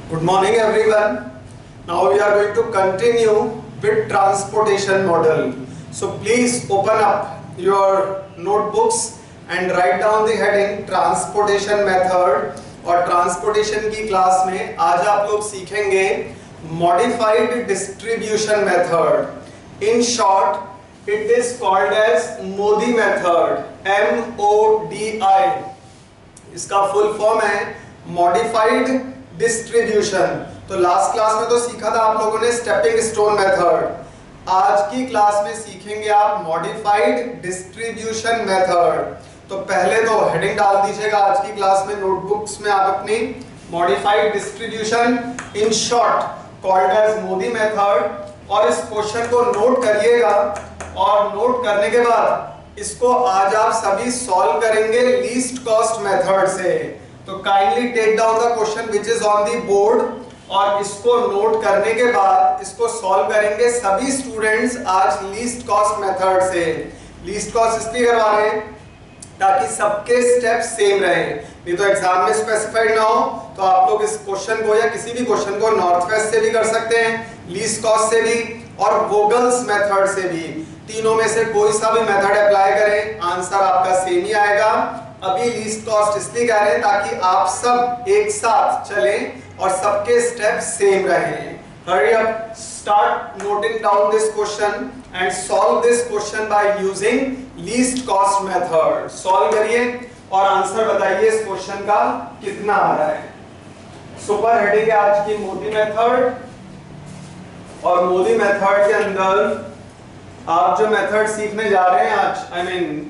Good morning everyone. Now we are going to continue with transportation model. So please open up your notebooks and write down the heading transportation method. और transportation की class में आज आप लोग सीखेंगे modified distribution method. In short it is called as MODI method. MODI. इसका full form है modified distribution. तो लास्ट क्लास में तो सीखा था आप लोगों ने स्टेपिंग स्टोन मेथड. आज की क्लास में सीखेंगे आप मॉडिफाइड डिस्ट्रीब्यूशन मेथड. तो पहले तो हेडिंग डाल दीजिएगा आज की क्लास में नोटबुक्स में आप अपनी modified distribution in short called as MODI method. और इस क्वेश्चन को नोट करिएगा और नोट करने के बाद इसको आज आप सभी सॉल्व करेंगे लीस्ट कॉस्ट मेथड से. तो kindly take down the question which is on the board और इसको नोट करने के बाद इसको सॉल्व करेंगे सभी स्टूडेंट्स आज लीस्ट कॉस्ट मेथड से. लीस्ट कॉस्ट इसलिए करवा रहे हैं ताकि सबके स्टेप सेम रहे. नहीं तो एग्जाम में स्पेसिफाइड ना हो तो आप लोग इस क्वेश्चन को या किसी भी क्वेश्चन को नॉर्थ वेस्ट से भी कर सकते हैं, लीस्ट कॉस्ट से भी और वोगल्स मेथड से भी. तीनों में से कोई सा भी मेथड अप्लाई करें आंसर आपका सेम ही आएगा. अभी लीस्ट कॉस्ट इसलिए कह रहे हैं ताकि आप सब एक साथ चलें और सबके स्टेप सेम रहें. Hurry up, start noting down this question and solve this question by using least cost method. Solve करिए और आंसर बताइए इस क्वेश्चन का कितना आ रहा है. सुपर हेडिंग है आज की मोदी मेथड. और मोदी मेथड के अंदर आप जो मेथड सीखने जा रहे हैं आज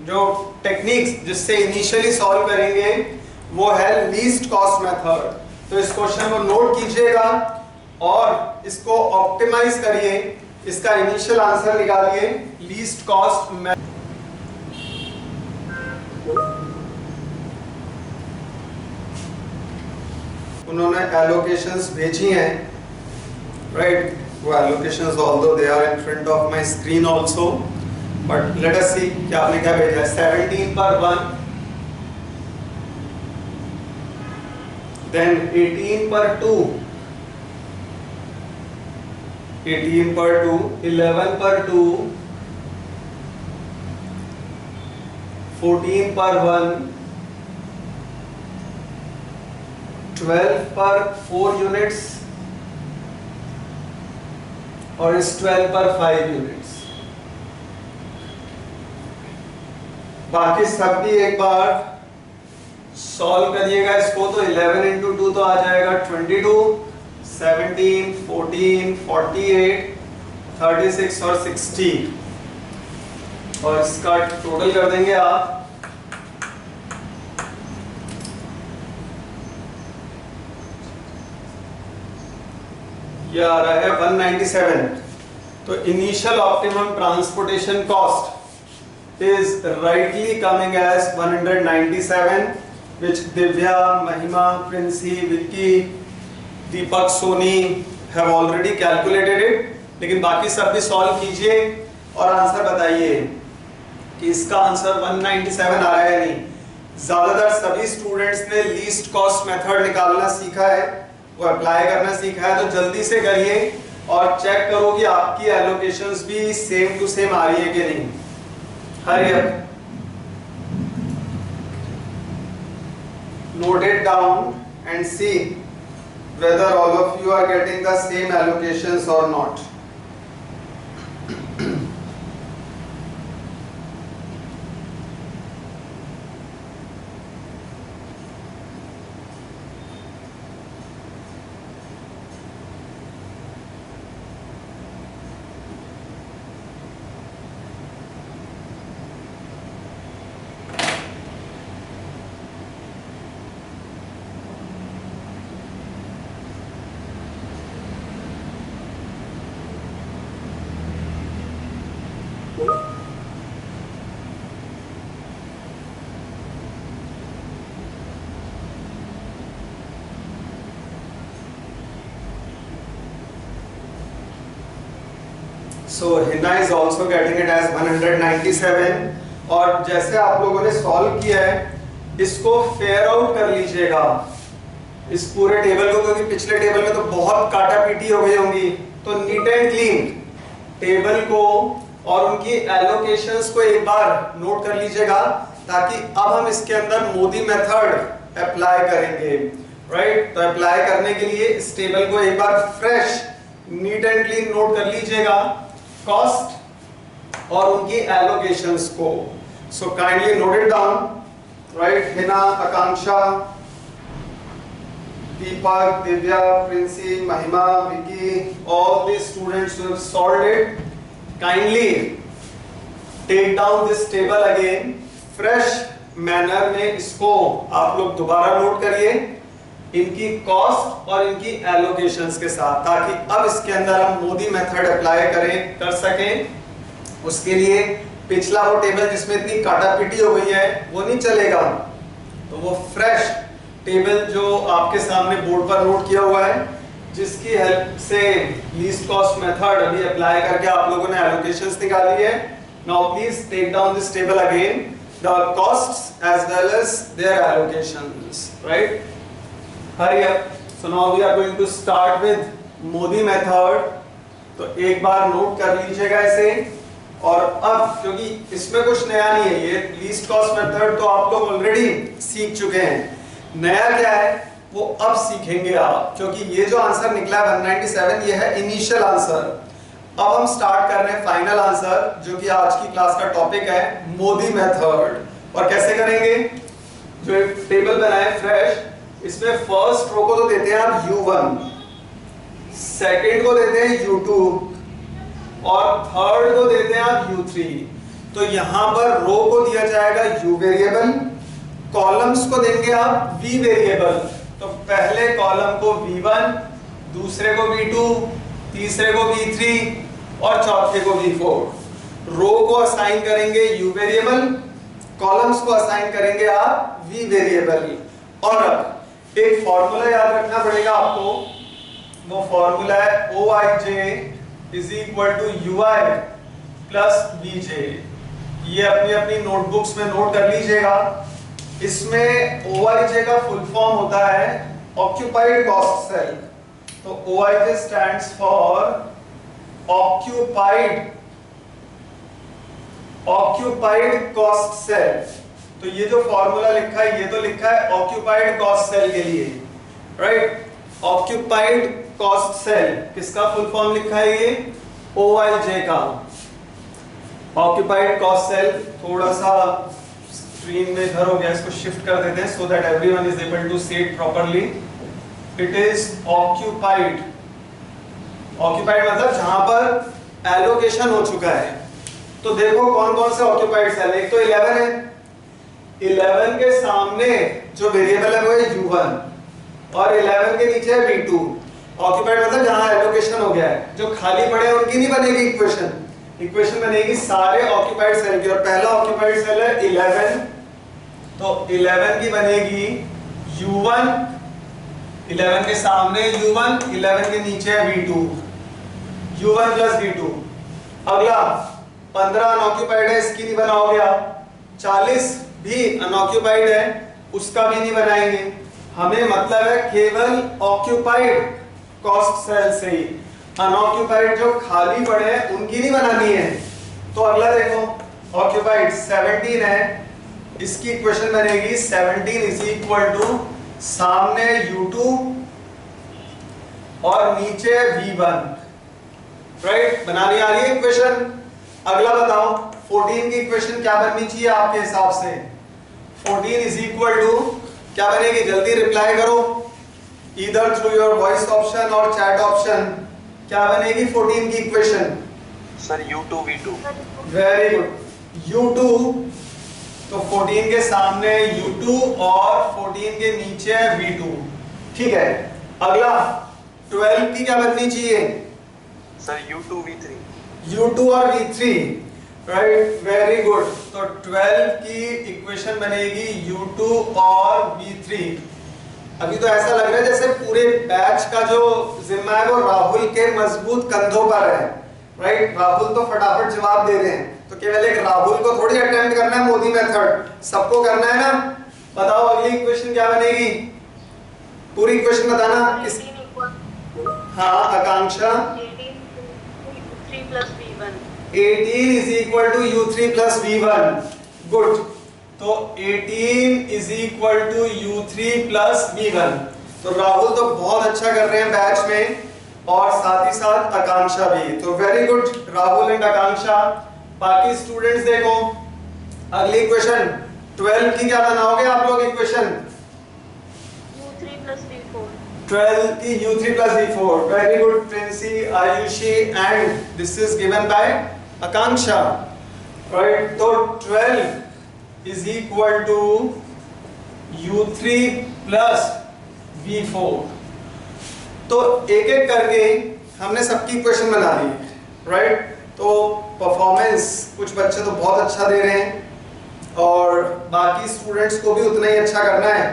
जो टेक्निक्स जिससे इनिशियली सॉल्व करेंगे वो है लीस्ट कॉस्ट मेथड. तो इस क्वेश्चन को नोट कीजिएगा और इसको ऑप्टिमाइज करिए. इसका इनिशियल आंसर निकालिए लीस्ट कॉस्ट मेथड. उन्होंने एलोकेशंस भेजी हैं, राइट. वो allocations although they are in front of my screen also, but let us see कि आपने क्या भेजा है. 17 पर 1, देन 18 पर 2, 18 पर 2, 11 पर 2, 14 पर 1, 12 पर 4 यूनिट्स और इस 12 पर 5 यूनिट्स. बाकी सब भी एक बार सॉल्व करिएगा इसको. तो 11 इंटू 2 तो आ जाएगा 22, 17, 14, 48, 36 और 60 और इसका टोटल कर देंगे आप. ये आ रहा है 197. तो initial optimum transportation cost is rightly coming as 197 which Divya, Mahima, Princy, Vicky, Deepak, Soni have already calculated it. लेकिन बाकी सब भी सॉल्व कीजिए और आंसर बताइए कि इसका आंसर 197 आ रहा है नहीं. ज्यादातर सभी स्टूडेंट्स ने लीस्ट कॉस्ट मेथड निकालना सीखा है, वो अप्लाई करना सीखा है. तो जल्दी से करिए और चेक करो कि आपकी एलोकेशंस भी सेम टू सेम आ रही है कि नहीं. Hurry up, note it down and see whether all of you are getting the same allocations or not. So Hina is also getting it as 197. और जैसे आप लोगों ने सॉल्व किया है इसको फेयर आउट कर लीजिएगा. इस पूरे टेबल को, क्योंकि पिछले टेबल में तो बहुत काटा पीटी हो गई होंगी, तो नीट एंड क्लीन टेबल को और उनकी एलोकेशंस को एक बार नोट कर लीजिएगा, ताकि अब हम इसके अंदर मोदी मेथड अप्लाई करेंगे, राइट। तो अप्लाई करने के लिए इस टेबल को एक बार fresh neat and clean note कर लीजिएगा, कॉस्ट और उनकी एलोकेशंस को। So kindly note it down, right. Hina, Akanksha, Deepak, Divya, Princey, Mahima, Vicky, all the students who have solved it, kindly take down this table again, fresh manner में इसको आप लोग दोबारा नोट करिए, इनकी कॉस्ट और इनकी एलोकेशंस के साथ, ताकि अब इसके अंदर हम मोदी मेथड अप्लाई कर सकें। उसके लिए पिछला वो टेबल जिसमें इतनी काटा पीटी हो गई है वो नहीं चलेगा, तो वो फ्रेश टेबल जो आपके सामने बोर्ड पर नोट किया हुआ है, जिसकी हेल्प से लीस्ट कॉस्ट मेथड अभी अप्लाई करके आप लोगों ने एलोकेशंस निकाली है। Now please take down this table again, the costs as well as their allocations, right. Hurry up. So now we are going to start with MODI method. तो एक बार note कर लीजिएगा इसे, और अब क्योंकि इसमें कुछ नया नहीं है, ये लीस्ट कॉस्ट मेथड तो आप लोग ऑलरेडी सीख चुके हैं, नया क्या है वो अब सीखेंगे आप, क्योंकि ये जो आंसर निकला है 197 ये है इनिशियल आंसर। अब हम स्टार्ट कर रहे हैं फाइनल आंसर, जो कि आज की क्लास का टॉपिक है मोदी मेथड। और कैसे करेंगे, जो एक टेबल बनाए फ्रेश, इसमें फर्स्ट रो को तो देते हैं आप U1, सेकंड को देते हैं U2 और थर्ड को देते हैं आप U3। तो यहां पर रो को दिया जाएगा U वेरिएबल, कॉलम्स को देंगे आप V वेरिएबल। तो पहले कॉलम को V1, दूसरे को V2, तीसरे को V3 और चौथे को V4। रो को असाइन करेंगे U वेरिएबल, कॉलम्स को असाइन करेंगे आप V वेरिएबल। और अब एक फॉर्मूला याद रखना पड़ेगा आपको, वो फॉर्मूला है OIJ is equal to UI plus BJ। ये अपनी अपनी नोटबुक्स में नोट कर लीजिएगा। इसमें OIJ का फुल फॉर्म होता है ऑक्यूपाइड कॉस्ट सेल। तो OIJ stands for occupied cost cell. तो ये जो फॉर्मूला लिखा है ये तो लिखा है ऑक्यूपाइड कॉस्ट सेल के लिए, राइट। ऑक्यूपाइड कॉस्ट सेल किसका फुल फॉर्म लिखा है, ये OIJ का। ऑक्यूपाइड कॉस्ट सेल थोड़ा सा स्क्रीन में इधर हो गया, इसको शिफ्ट कर देते हैं so that everyone is able to see it properly. It is occupied, occupied मतलब जहां पर एलोकेशन हो चुका है। तो देखो कौन कौन से ऑक्यूपाइड सेल है, एक तो 11 है, 11 के सामने जो वेरिएबल है वो है U1 और 11 के नीचे है V2। ऑक्यूपाइड मतलब जहां एलोकेशन हो गया है, जो खाली पड़े हैं उनकी नहीं बनेगी इक्वेशन, इक्वेशन बनेगी सारे ऑक्यूपाइड सेल की। और पहला ऑक्यूपाइड सेल है 11, तो 11 की बनेगी U1, 11 के सामने U1, 11 के नीचे है V2, U1 प्लस V2। अगला 15 अनऑक्यूपाइड है, इसकी नहीं बनाओगे आप। 40 भी अनऑक्यूपाइड है, उसका भी नहीं बनाएंगे। हमें मतलब है केवल ऑक्यूपाइड कॉस्ट सेल से ही, अनऑक्यूपाइड जो खाली पड़े हैं उनकी नहीं बनानी है। तो अगला देखो ऑक्यूपाइड 17 है, इसकी इक्वेशन बनेगी 17 इज इक्वल टू सामने U2 और नीचे V1, राइट। बनानी आ रही है इक्वेशन। अगला बताओ 14 की इक्वेशन क्या बननी चाहिए आपके हिसाब से। 14 इज इक्वल टू क्या बनेगी, जल्दी रिप्लाई करो, either through your voice option और चैट ऑप्शन। क्या बनेगी 14 की equation? Sir U2 V2। Very good, U2। तो 14 के सामने U2 और 14 के नीचे है V2, ठीक है। अगला 12 की क्या बननी चाहिए? Sir U2 V3। U2 और V3, राइट, वेरी गुड। तो 12 की इक्वेशन बनेगी U2 और V3। अभी तो ऐसा लग रहा है जैसे पूरे बैच का जो जिम्मा है वो राहुल के मजबूत कंधों पर है, राइट। राहुल तो फटाफट जवाब दे रहे हैं, तो केवल एक राहुल को थोड़ी अटेम्प्ट करना है मोदी मेथड, सबको करना है ना। बताओ अगली इक्वेशन क्या बनेगी? पूरी इक्वेशन बताना। इस 18 equal हाँ आकांक्षा 18 3 plus V1 18 is equal to U3 plus V1 good. तो 18 is equal to U3 plus V1। तो राहुल तो बहुत अच्छा कर रहे हैं बैच में और साथ ही साथ आकांक्षा भी। तो वेरी गुड राहुल एंड आकांक्षा। बाकी स्टूडेंट्स देखो अगली इक्वेशन 12 की क्या बनाओगे आप लोग इक्वेशन? U3 plus V4 12 की U3 plus V4। Very good Princy, Ayushi and this is given by Akanksha, right. तो 12 is equal to U3 plus V4। तो एक एक करके हमने सबकी इक्वेशन बना ली, राइट। तो परफॉर्मेंस कुछ बच्चे तो बहुत अच्छा दे रहे हैं और बाकी स्टूडेंट्स को भी उतना ही अच्छा करना है।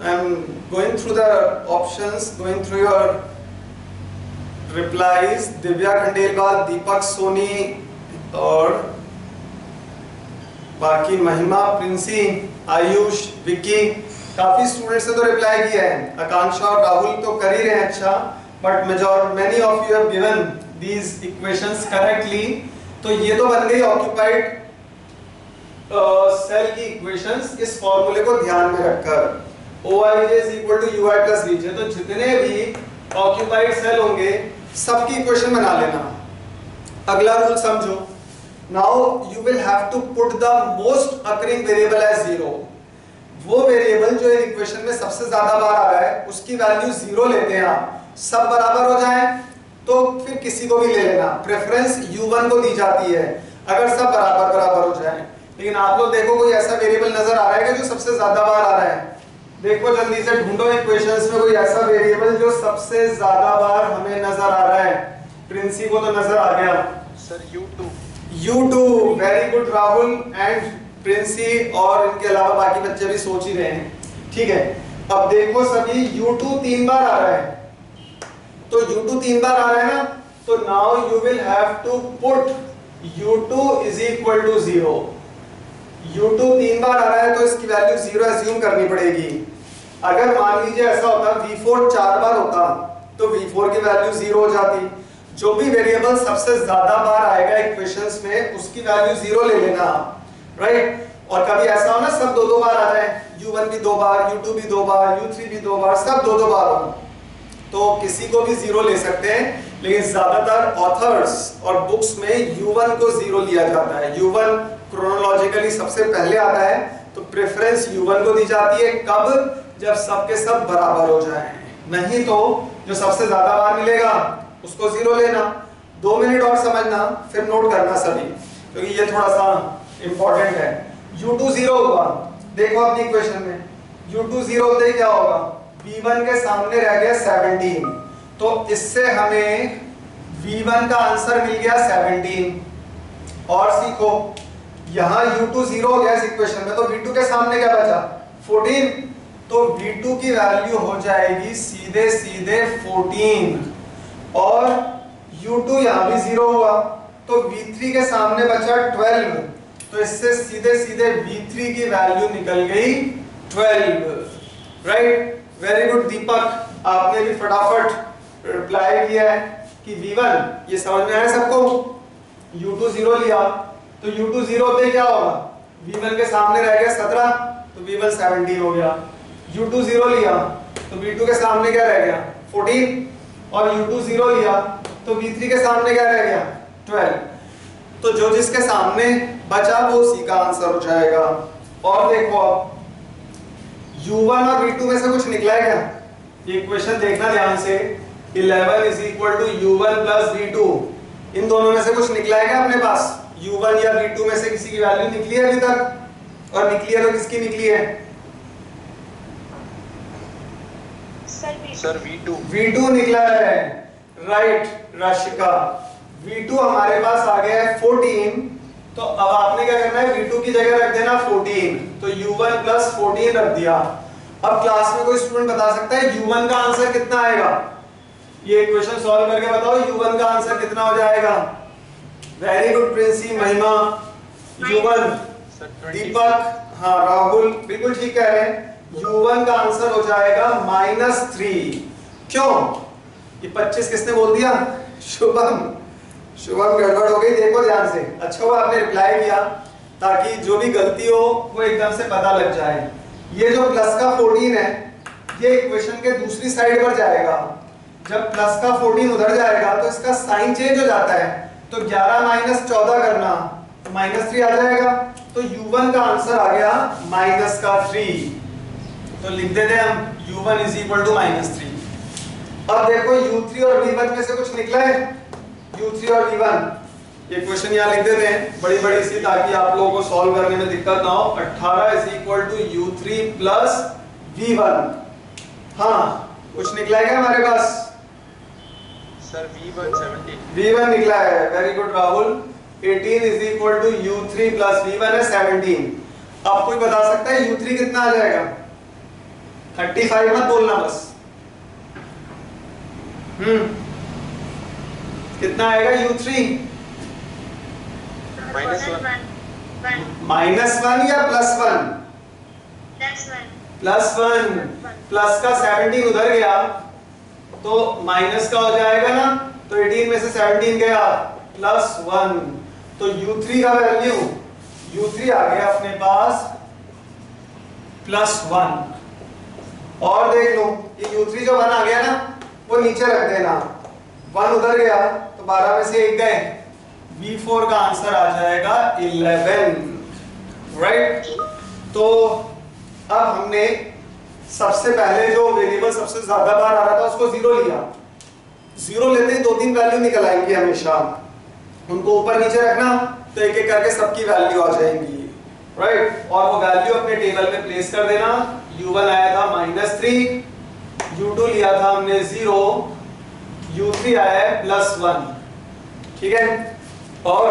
I am going through the options, going through your replies. Divya Khandelwal, Deepak Soni और बाकी महिमा, प्रिंसी, आयुष, विक्की, काफी स्टूडेंट्स ने तो रिप्लाई किया है। आकांक्षा और राहुल तो कर ही रहे हैं अच्छा, but many of you have given these equations correctly. तो ये तो बन गई ऑक्यूपाइड सेल की इक्वेशंस। इस फॉर्मूले को ध्यान में रखकर OIJ is equal to UI plus VJ, तो जितने भी ऑक्यूपाइड सेल होंगे सबकी इक्वेशन बना लेना। अगला रूल समझो। Now you will have to put the most occurring variable as 0। वो वेरिएबल जो इक्वेशन में सबसे ज्यादा बार आ रहा है उसकी वैल्यू 0 लेते हैं आप। सब बराबर हो जाए तो फिर किसी को भी ले लेना, प्रेफरेंस U1 को दी जाती है अगर सब बराबर बराबर हो जाए। लेकिन आप लोग देखो कोई ऐसा वेरिएबल नजर आ रहा है जो सबसे ज्यादा बार आ रहा है? देखो जल्दी से ढूंढो इक्वेशंस में कोई ऐसा वेरिएबल जो सबसे ज्यादा बार हमें नजर आ रहा है। प्रिंसी को तो नजर आ गया sir U2। U2, very good Rahul and Princy, और इनके अलावा बाकी बच्चे भी सोच ही रहे हैं। ठीक है, अब देखो सभी U2 3 बार आ रहा है। तो U2 3 बार आ रहा है ना, तो now you will have to put U2 is equal to 0। U2 3 बार आ रहा है तो इसकी वैल्यू 0 एज्यूम करनी पड़ेगी। अगर मान लीजिए ऐसा होता V4 4 बार होता तो V4 की वैल्यू 0 हो जाती। जो भी वेरिएबल सबसे ज्यादा बार आएगा इक्वेशंस में उसकी वैल्यू 0 ले लेना, राइट। और कभी ऐसा हो ना सब 2-2 बार आ जाए, U1 भी 2 बार, U2 भी 2 बार, U3 भी 2 बार, सब 2-2 बार हो, तो किसी को भी 0 ले सकते हैं। लेकिन ज्यादातर ऑथर्स और बुक्स में U1 को 0 लिया जाता है। U1 क्रोनोलॉजिकली सबसे पहले आता है, तो प्रेफरेंस U1 को दी जाती है। कब? जब सबके सब बराबर हो जाए। नहीं तो जो सबसे ज्यादा बार मिलेगा उसको 0 लेना। 2 मिनट और समझना फिर नोट करना सभी, क्योंकि ये थोड़ा सा इंपॉर्टेंट है। U2 0 हुआ, देखो अपनी इक्वेशन में U2 0 होते ही क्या होगा? V1 के सामने रह गया 17, तो इससे हमें V1 का आंसर मिल गया 17। और सीखो यहां U2 0 हो गया इस इक्वेशन में, तो V2 के सामने क्या बचा? 14, तो V2 की वैल्यू हो जाएगी सीधे सीधे 14। और U2 यहां भी 0 हुआ, तो V3 के सामने बचा 12, तो इससे सीधे सीधे V3 की वैल्यू निकल गई 12, राइट। वेरी गुड दीपक, आपने भी फटाफट रिप्लाई किया है कि V1 ये समझ में आया सबको। U2 0 लिया, तो U2 0 होते क्या होगा? V1 के सामने रह गया 17, तो V1 17 हो गया। U2 0 लिया तो V2 के सामने क्या रह गया? 14, और U2 0 लिया तो V3 के सामने क्या रह गया? 12। तो जो जिसके सामने बचा वो उसी का आंसर हो जाएगा। और देखो अब U1 और V2 में से कुछ निकला है क्या? ये इक्वेशन देखना ध्यान से। 11 is equal to U1 plus V2, इन दोनों में से कुछ निकला है क्या अपने पास? U1 या V2 में से किसी की वैल्यू निकली है अभी तक? और निकली है तो किसकी निकली है? Sir V2। V2 निकला है, राइट राशिका। V2 हमारे पास आ गया है 14, तो अब आपने क्या करना है? V2 की जगह रख देना 14, तो U1 plus 14 रख दिया। अब क्लास में कोई स्टूडेंट बता सकता है U1 का आंसर कितना आएगा? ये इक्वेशन सॉल्व करके बताओ U1 का आंसर कितना हो जाएगा? वेरी गुड प्रिंसी, महिमा। U1 दीपक, हाँ राहुल बिल्कुल ठीक कह रहे हैं। u1 का आंसर हो जाएगा -3। क्यों? ये 25 किसने बोल दिया? शुभम। शुभम गड़बड़ हो गई, देखो ध्यान से। अच्छा हुआ आपने रिप्लाई किया, ताकि जो भी गलती हो वो एकदम से पता लग जाए। ये जो प्लस का 14 है, ये इक्वेशन के दूसरी साइड पर जाएगा। जब प्लस का 14 उधर जाएगा तो इसका साइन चेंज हो जाता है, तो 11 - 14 करना तो -3 आ जाएगा। तो u1 का आंसर आ गया -3। तो लिख देते हैं हम u1 = -3। अब देखो u3 और v1 में से कुछ निकला है? u3 और v1 ये क्वेश्चन यहाँ लिख देते हैं बड़ी बड़ी सी, ताकि आप लोगों को सॉल्व करने में दिक्कत ना हो। 18 = u3 + v1। हाँ, कुछ निकला है क्या हमारे पास? Sir V1 17। v1 निकला है, very good Rahul. 18 = u3 + v1 है 17। अब कोई बता सकता है u3 कितना आ जाएगा? 35 मत बोलना बस। कितना आएगा u3? -1। -1 या +1? +1। प्लस का 17 उधर गया तो माइनस का हो जाएगा ना, तो 18 में से 17 गया +1, तो u3 का वैल्यू, u3 आ गया अपने पास +1। और देख लो ये u3 जो 1 आ गया ना, वो नीचे रख देना। 1 उधर गया तो 12 में से 1 गए, v4 का आंसर आ जाएगा 11, राइट। तो अब हमने सबसे पहले जो वेरिएबल सबसे ज्यादा बार आ रहा था उसको 0 लिया। 0 लेते ही 2-3 वैल्यू निकल आएंगी हमेशा, उनको ऊपर नीचे रखना तो एक एक करके सबकी वैल्यू आ जाएंगी, राइट। और वो वैल्यू अपने टेबल में प्लेस कर देना। u1 आया था -3, u2 लिया था हमने 0, u3 आया है +1, ठीक है। और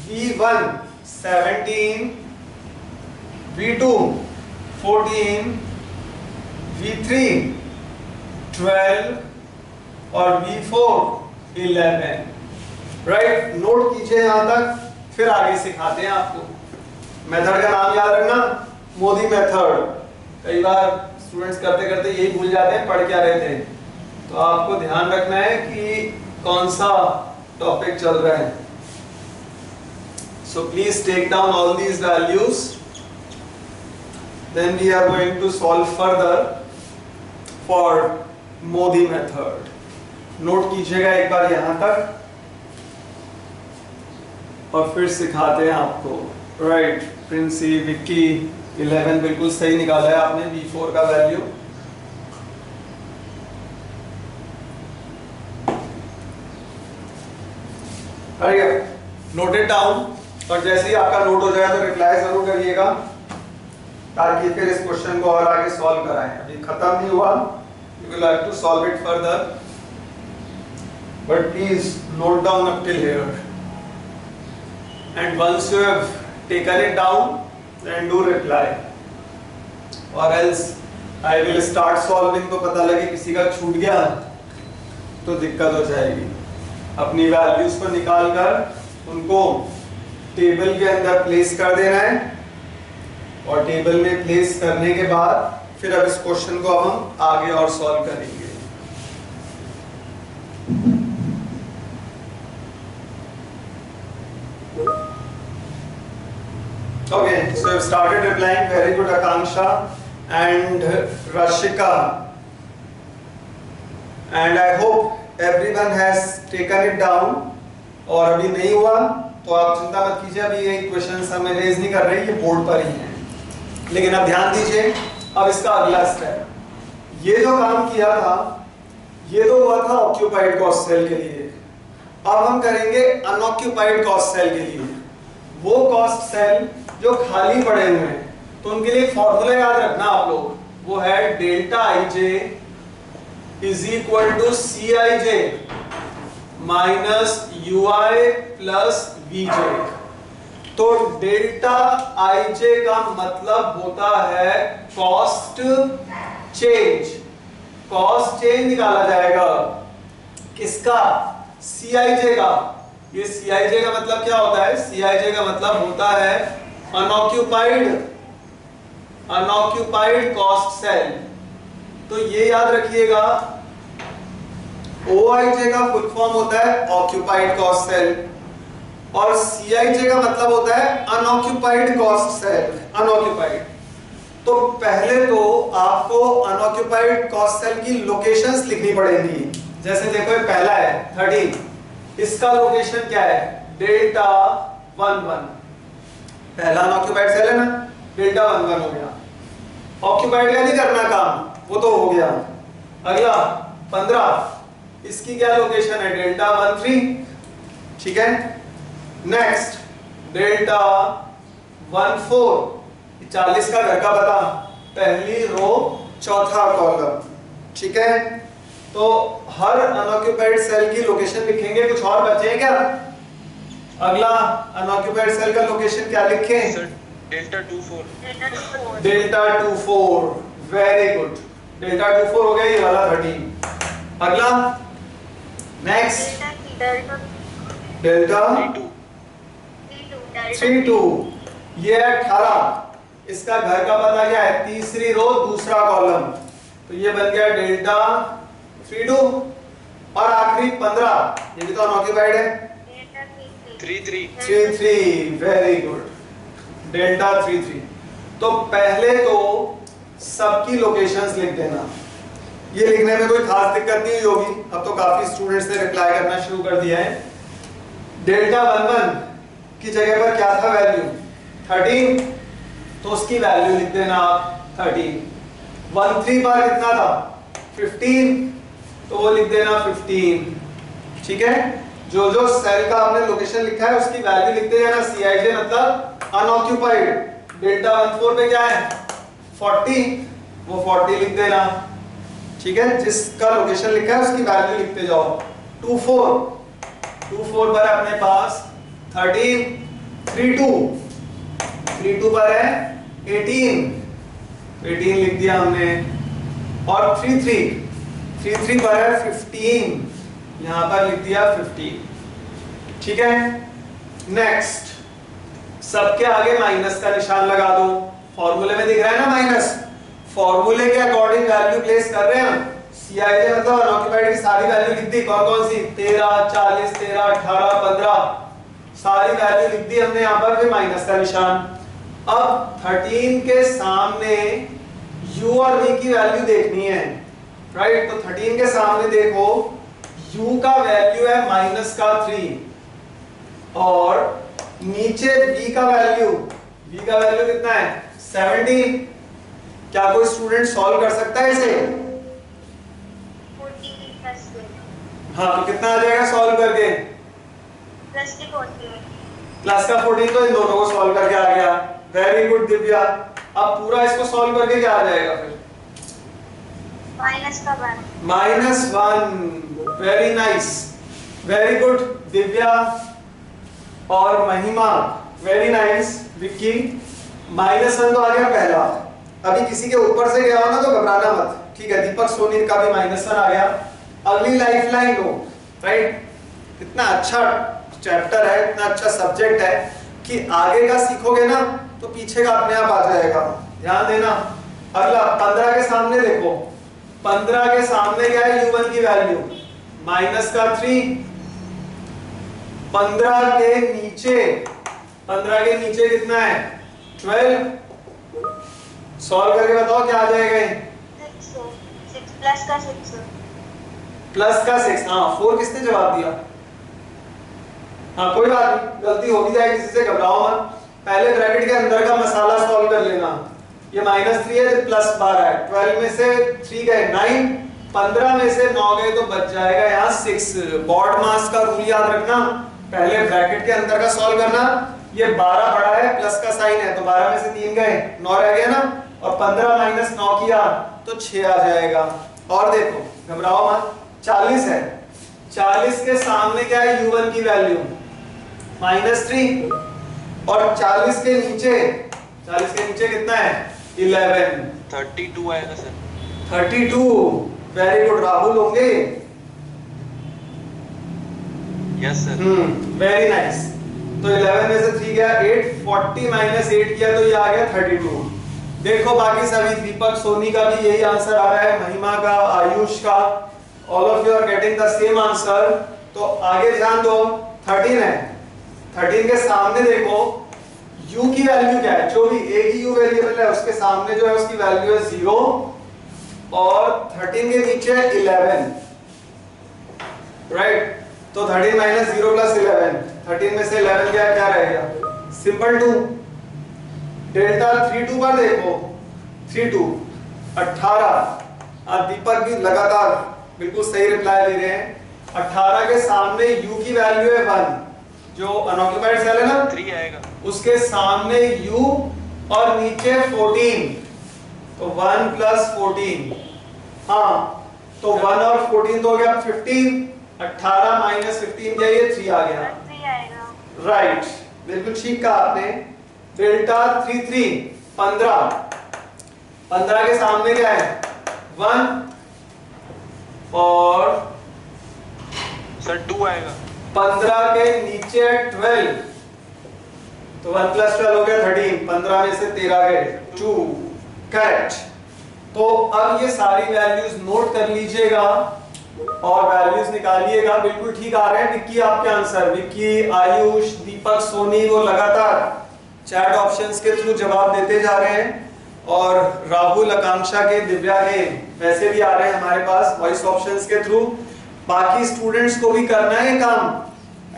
v1 17, v2 14, v3 12 और v4 11, राइट। नोट कीजिए यहां तक, फिर आगे सिखाते हैं आपको। मेथड का नाम याद रखना, मोदी मेथड। कई बार स्टूडेंट्स करते करते यही भूल जाते हैं पढ़ क्या रहे थे, तो आपको ध्यान रखना है कि कौन सा टॉपिक चल रहा है। So please take down all these values, then we are going to solve further for Modi method. Note कीजिएगा एक बार यहाँ तक और फिर सिखाते हैं आपको, राइट। प्रिंसी, विक्की 11 बिल्कुल सही निकाला है आपने v4 का वैल्यू। नोट इट डाउन, और जैसे ही आपका नोट हो जाए तो रिप्लाई जरूर करिएगा, ताकि फिर इस क्वेश्चन को और आगे सॉल्व कराएं। अभी खत्म नहीं हुआ, you will have to solve it further, but please note down up till here, and once you have taken it down then do reply, और else I will start solving तो पता लगे किसी का छूट गया तो दिक्कत हो जाएगी। अपनी वैल्यूज को निकाल कर उनको टेबल के अंदर प्लेस कर देना है, और टेबल में प्लेस करने के बाद फिर अब इस क्वेश्चन को अब हम आगे और सॉल्व करेंगे। Okay, so you started replying. Very good, Akanksha and Rashika. And I hope everyone has taken it down. और अभी नहीं हुआ तो आप चिंता मत कीजिए, अभी ये क्वेश्चन हमें रेज नहीं कर रही, ये बोर्ड पर ही है। लेकिन अब ध्यान दीजिए, अब इसका अगला स्टेप, ये जो काम किया था ये तो हुआ था ऑक्यूपाइड कॉस्ट सेल के लिए। अब हम करेंगे अनऑक्यूपाइड कॉस्ट सेल के लिए, वो कॉस्ट सेल जो खाली पड़े हुए हैं। तो उनके लिए फॉर्मूला याद रखना आप लोग, वो है delta I J is equal to C I J minus U I plus V J. तो डेल्टा आई जे का मतलब होता है कॉस्ट चेंज। कॉस्ट चेंज निकाला जाएगा किसका? सी आई जे का। ये सी आई जे का मतलब क्या होता है? सी आई जे का मतलब होता है अनऑक्यूपाइड अनऑक्यूपाइड कॉस्ट सेल। तो ये याद रखिएगा, OIJ का फुल फॉर्म होता है ऑक्यूपाइड कॉस्ट सेल और CIJ का मतलब होता है अनऑक्यूपाइड कॉस्ट सेल, अनऑक्यूपाइड। तो पहले तो आपको अनऑक्यूपाइड कॉस्ट सेल की लोकेशंस लिखनी पड़ेंगी। जैसे देखो ये पहला है 13, इसका लोकेशन क्या है, डेल्टा 11, पहला अनऑक्यूपाइड सेल है ना, डेल्टा 11 हो गया। ऑक्यूपाइड का नहीं करना काम, वो तो हो गया। अगला 15, इसकी क्या लोकेशन है, डेल्टा 13, ठीक है। नेक्स्ट डेल्टा 14, 40 का घर का पता, पहली रो चौथा कॉलम, ठीक है। तो हर अनऑक्यूपाइड सेल की लोकेशन लिखेंगे। कुछ और बचे हैं क्या? अगला अनऑक्यूपाइड सेल का लोकेशन क्या लिखें? Sir delta 24। Delta 24, very good. Delta 24 हो गया, ये वाला 13। अगला नेक्स्ट डेल्टा 32, ये 18, इसका घर का पता क्या है, तीसरी रो दूसरा कॉलम, तो ये बन गया डेल्टा 32। और आखिरी 15, ये भी तो अनऑक्यूपाइड है, 33, वेरी गुड, डेल्टा 33। तो पहले तो सबकी लोकेशंस लिख देना। ये लिखने में कोई खास दिक्कत नहीं हुई होगी, अब तो काफी स्टूडेंट्स ने रिप्लाई करना शुरू कर दिया है। डेल्टा 11 की जगह पर क्या था वैल्यू, 13, तो उसकी वैल्यू लिख देना आप 13। 13 पर कितना था, 15, तो वो लिख देना 15, ठीक है। जो जो सेल का आपने लोकेशन लिखा है उसकी वैल्यू लिखते जाना। CIJ मतलब अनऑक्यूपाइड, डेल्टा 14 पे क्या है 40, वो 40 लिख देना, ठीक है। जिसका लोकेशन लिखा है उसकी वैल्यू लिखते जाओ। 24 पर अपने पास 13, 32 पर है 18 लिख दिया हमने, और 33 पर है 15, यहां पर लिख दिया 15, ठीक है। नेक्स्ट सबके आगे माइनस का निशान लगा दो, फॉर्मूले में दिख रहा है ना माइनस, फॉर्मूले के अकॉर्डिंग वैल्यू प्लेस कर रहे हैं हम। CIJ मतलब अनऑक्यूपाइड की सारी वैल्यू लिख दी, कौन कौन सी, 13, 40, 13, 18, 15, सारी वैल्यू लिख दी हमने यहाँ पर, फिर माइनस का निशान। अब 13 के सामने u और v की वैल्यू देखनी है, राइट। तो 13 के सामने देखो u का वैल्यू है -3 और नीचे v का वैल्यू कितना है 17। क्या कोई स्टूडेंट सॉल्व कर सकता है इसे? हाँ, तो कितना आ जाएगा सॉल्व करके, प्लस का 14, तो इन दोनों को सॉल्व करके आ गया, वेरी गुड दिव्या। अब पूरा इसको सॉल्व करके क्या आ जाएगा फिर, -1, very nice, very good Divya और महिमा, वेरी नाइस विक्की। -1 तो आ गया पहला। अभी किसी के ऊपर से गया हो ना तो घबराना मत, ठीक है। दीपक सोनी का भी -1 आ गया। अगली लाइफलाइन लो, राइट। इतना अच्छा चैप्टर है, इतना अच्छा सब्जेक्ट है कि आगे का सीखोगे ना तो पीछे का अपने आप आ जाएगा, ध्यान देना। अगला 15 के सामने देखो, 15 के सामने क्या है, u1 की वैल्यू -3। 15 के नीचे कितना है 12, सॉल्व करके बताओ क्या आ जाएगा, प्लस का 6। हाँ 4 किसने जवाब दिया, हाँ कोई बात नहीं, गलती हो भी जाए, किसी से घबराओ मत। पहले ब्रैकेट के अंदर का मसाला सॉल्व कर लेना। ये -3 है तो +12 है, 12 में से 3 गए 9, 15 में से 9 गए तो बच जाएगा यहाँ 6। बॉड मास का रूल याद रखना, पहले ब्रैकेट के अंदर का सॉल्व करना। ये 12 बड़ा है, प्लस का साइन है, तो 12 में से 3 गए 9 रह गया ना, और 15 - 9 किया तो 6 आ जाएगा। और देखो घबराओ मत, 40 है, 40 के सामने क्या है u1 की वैल्यू -3, और 40 के नीचे कितना है 11, 32 आएगा सर, 32, वेरी गुड राहुल होंगे, यस सर, वेरी नाइस। तो 11 में से 3 गया 8, 40 - 8 किया तो ये आ गया 32, देखो बाकी सभी, दीपक सोनी का भी यही आंसर आ रहा है, महिमा का, आयुष का, all of you are getting the same answer. तो आगे ध्यान दो, 13 है, 13 के सामने देखो u की वैल्यू क्या है, जो भी एक ही u वेरिएबल है उसके सामने जो है उसकी वैल्यू है 0, और 13 के नीचे 11, राइट। तो 13 माइनस 0 प्लस 11, 13 में से 11 क्या रहेगा, सिंपल 2। डेल्टा 32 पर देखो, 32 18। अब दीपक भी लगातार बिल्कुल सही रिप्लाई दे रहे हैं। 18 के सामने u की वैल्यू है 1, जो अनऑक्युपाइड सेल है ना 3 आएगा, उसके सामने u और नीचे 14, तो 1 प्लस 14, हाँ तो 1 और 14 तो हो गया 15, 18 माइनस 15 क्या, ये 3 आ गया, 3 आएगा, राइट, बिल्कुल ठीक कहा आपने। डेल्टा 33 15, 15 के सामने क्या है 1, और सर 2 आएगा, 15 के नीचे 12, तो 1 प्लस 12 हो गया 13, 15 में से 13 गए 2, करेक्ट। तो अब ये सारी वैल्यूज नोट कर लीजिएगा और वैल्यूज निकालिएगा, बिल्कुल ठीक आ रहे हैं। विक्की आपके आंसर, विक्की, आयुष, दीपक, सोनी वो लगातार चैट ऑप्शंस के थ्रू जवाब देते जा रहे हैं, और राहुल, आकांक्षा के, दिव्या के वैसे भी आ रहे हैं हमारे पास वॉइस ऑप्शंस के थ्रू। बाकी स्टूडेंट्स को भी करना है काम,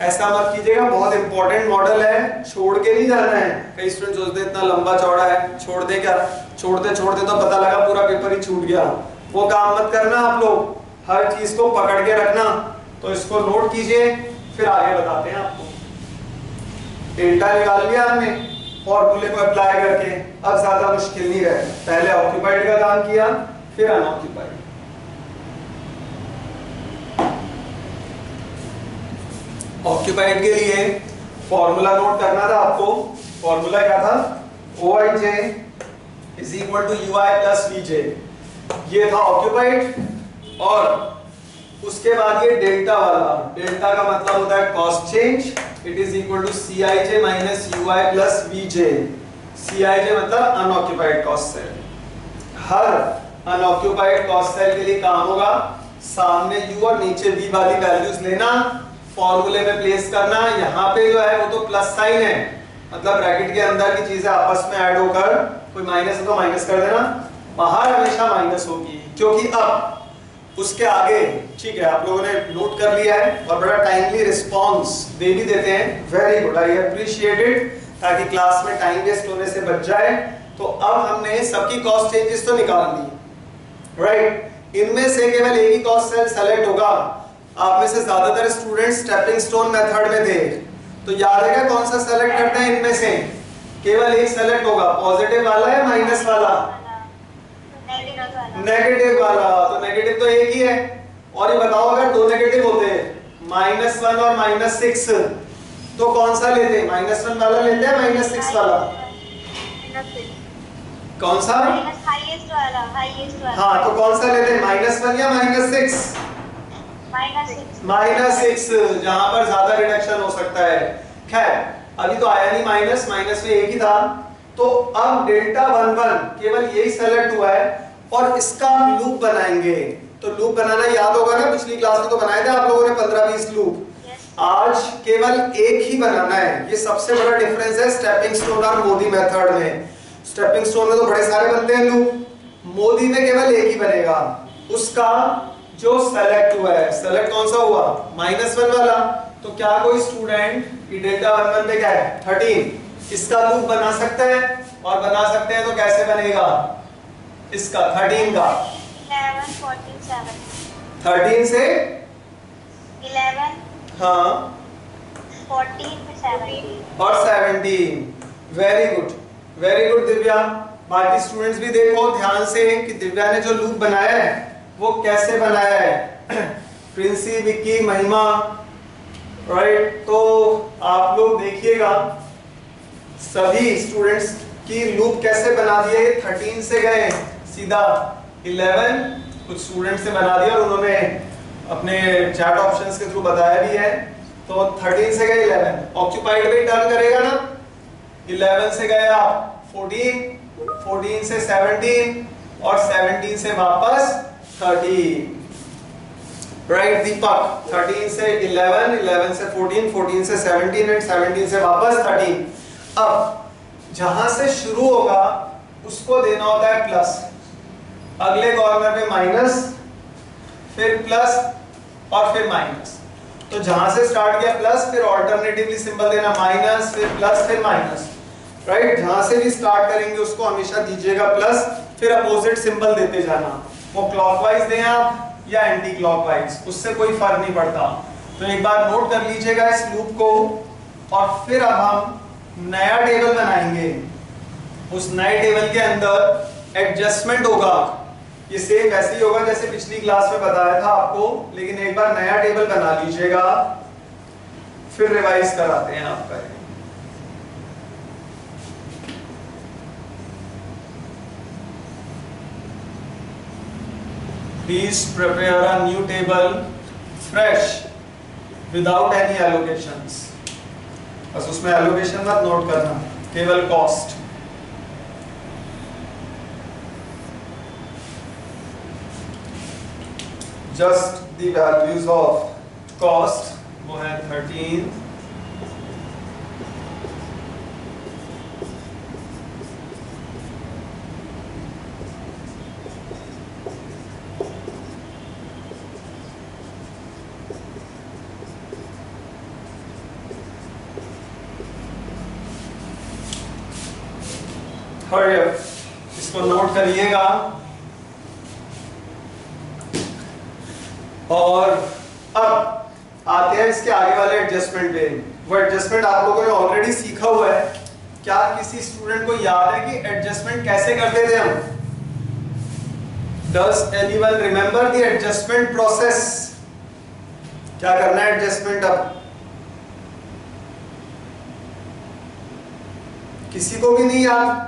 ऐसा मत कीजिएगा, बहुत इंपॉर्टेंट मॉडल है, छोड़ के नहीं जाना है। कई स्टूडेंट सोचते इतना लंबा चौड़ा है छोड़ दे, क्या छोड़ते छोड़ते तो पता लगा पूरा पेपर ही छूट गया, वो काम मत करना आप लोग, हर चीज को पकड़ के रखना। तो इसको नोट कीजिए, फिर आगे बताते हैं आपको। डेल्टा निकाल लिया हमने फॉर्मूले को अप्लाई करके, अब ज्यादा मुश्किल नहीं रहे, पहले ऑक्यूपाइड का काम किया फिर अनऑक्यूपाइड। ऑक्यूपाइड के लिए फॉर्मूला नोट करना था आपको, फॉर्मूला क्या था, OIJ is equal to UI plus VJ, ये था ऑक्यूपाइड। और उसके बाद ये डेल्टा वाला, डेल्टा का मतलब होता है cost change, it is equal to CIJ minus UI plus VJ। CIJ मतलब अनऑक्यूपाइड कॉस्ट सेल। हर अनऑक्यूपाइड कॉस्ट सेल के लिए काम होगा, सामने U और नीचे V वाली वैल्यूज लेना, फॉर्मूले में प्लेस करना। यहाँ पे जो है वो तो प्लस साइन है, मतलब ब्रैकेट के अंदर की चीजें आपस में ऐड होकर, कोई माइनस है तो माइनस कर देना, बाहर हमेशा माइनस होगी, क्योंकि अब उसके आगे, ठीक है आप लोगों ने नोट कर लिया है और बड़ा टाइमली रिस्पॉन्स दे भी देते हैं, very good, I appreciate it, ताकि क्लास में टाइम वेस्ट होने से बच जाए। तो अब हमने सबकी कॉस्ट चेंजेस तो निकाल दी, राइट। इनमें से केवल एक ही कॉस्ट सेल सेलेक्ट होगा। आप में से ज्यादातर स्टूडेंट स्टेपिंग स्टोन मेथड में थे, तो याद है क्या कौन सा सेलेक्ट करते हैं, इनमें से केवल एक सेलेक्ट होगा, पॉजिटिव वाला या माइनस वाला, नेगेटिव वाला। तो नेगेटिव तो एक ही है, और ये बताओ अगर दो नेगेटिव होते -1 और -6 तो कौन सा लेते, -1 वाला लेते हैं -6 वाला, कौन सा, हाईएस्ट वाला, हाँ तो कौन सा लेते हैं, -1 या -6, -6, जहां पर ज्यादा रिडक्शन हो सकता है। खैर अभी तो आया नहीं माइनस में एक ही था, तो अब डेल्टा 11 केवल यही सेलेक्ट हुआ है और इसका लूप बनाएंगे। तो लूप बनाना याद होगा ना, पिछली क्लास में तो बनाए थे आप लोगों ने 15-20 लूप, आज केवल एक ही बनाना है। ये सबसे बड़ा डिफरेंस है स्टेपिंग स्टोन और मोदी मेथड में। स्टेपिंग स्टोन में तो बड़े सारे बनते हैं लूप, मोदी में केवल एक ही बनेगा। उसका जो सेलेक्ट हुआ है, सेलेक्ट कौन सा हुआ, -1 वाला, तो क्या कोई स्टूडेंट ये डेल्टा 11 पे क्या है 13, इसका लूप बना सकता है, और बना सकते हैं तो कैसे बनेगा, इसका 13 का 11 14 7 13 से 11 हाँ 14 पे 17 और 17, वेरी गुड दिव्या। बाकी स्टूडेंट्स भी देखो ध्यान से कि दिव्या ने जो लूप बनाया है वो कैसे बनाया है। प्रिंसी, विक्की, महिमा, राइट। तो आप लोग देखिएगा सभी स्टूडेंट्स की लूप कैसे बना दिए। 13 से गए सीधा 11, कुछ स्टूडेंट्स से बना दिया और उन्होंने अपने चैट ऑप्शंस के थ्रू बताया भी है। तो 13 से गए 11, ऑक्यूपाइड पे टर्न करेगा ना, 11 से गए आप 14 14 से 17 और 17 से वापस 13। राइट दीपक, 13 से 11, 11 से 14, 14 से 17 एंड 17 से वापस 13। अब जहां से शुरू होगा उसको देना होता है प्लस, अगले कॉर्नर पे माइनस, फिर प्लस और फिर माइनस। तो जहां से स्टार्ट किया प्लस, फिर ऑल्टरनेटिवली सिंबल देना माइनस, फिर प्लस, फिर माइनस। राइट, जहां से भी स्टार्ट करेंगे उसको हमेशा दीजिएगा प्लस, फिर अपोजिट सिंबल देते जाना। वो क्लॉकवाइज दें आप या एंटी क्लॉकवाइज, उससे कोई फर्क नहीं पड़ता। तो एक बार नोट कर लीजिएगा इस लूप को, और फिर अब हम नया टेबल बनाएंगे। उस नए टेबल के अंदर एडजस्टमेंट होगा, ये सेम वैसे ही होगा जैसे पिछली क्लास में बताया था आपको, लेकिन एक बार नया टेबल बना लीजिएगा, फिर रिवाइज कराते हैं आपका। Please prepare a new table fresh without any allocations। बस उसमें allocation मत नोट करना, केवल cost। Just the values of cost, वो है 13, इसको नोट करिएगा। और अब आते हैं इसके आगे वाले एडजस्टमेंट पे। वो एडजस्टमेंट आप लोगों ने ऑलरेडी सीखा हुआ है। क्या किसी स्टूडेंट को याद है कि एडजस्टमेंट कैसे करते थे हम? Does anyone remember the adjustment process? क्या करना है एडजस्टमेंट अब? किसी को भी नहीं याद